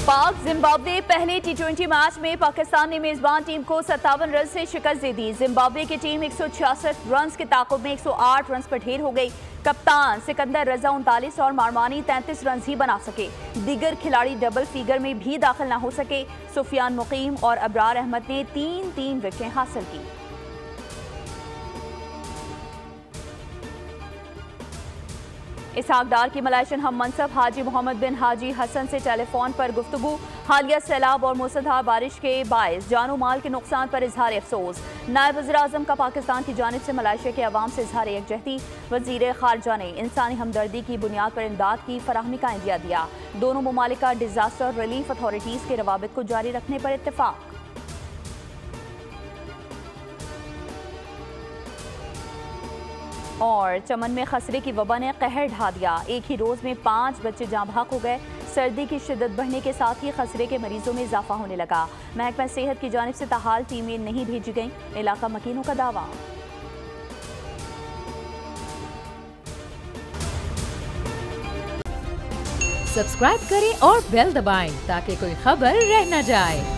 पाक जिम्बाब्वे पहले टी20 मैच में पाकिस्तान ने मेजबान टीम को 57 रन से शिकस्त दे दी। जिम्बाब्वे की टीम 166 रन के ताकुब में 108 रन पर ढेर हो गई। कप्तान सिकंदर रजा 39 और मारमानी 33 रन ही बना सके। दीगर खिलाड़ी डबल फिगर में भी दाखिल न हो सके। सुफियान मुकीम और अबरार अहमद ने 3-3 विकेटें हासिल की। इसहाक डार की मलाइशियन हम मनसब हाजी मोहम्मद बिन हाजी हसन से टेलीफोन पर गुफ्तगू। हालिया सैलाब और मूसलाधार बारिश के बायस जानो माल के नुकसान पर इजहार अफसोस। नायब वज़ीर-ए-आज़म का पाकिस्तान की जानिब से मलाइशिया के अवाम से इजहार यकजहती। वज़ीर ख़ारजा ने इंसानी हमदर्दी की बुनियाद पर इमदाद की फराहमी का इंदिया दिया। दोनों ममालिक का डिजास्टर रिलीफ अथॉरिटीज़ के रवाबित को जारी रखने पर इत्तेफाक। और चमन में खसरे की वबा ने कहर ढा दिया। एक ही रोज में 5 बच्चे जाँ बहक हो गए। सर्दी की शिद्दत बढ़ने के साथ ही खसरे के मरीजों में इजाफा होने लगा। महकमा सेहत की जानिब से ताहाल टीमें नहीं भेजी गईं, इलाका मकीनों का दावा। सब्सक्राइब करें और बेल दबाएं ताकि कोई खबर रह न जाए।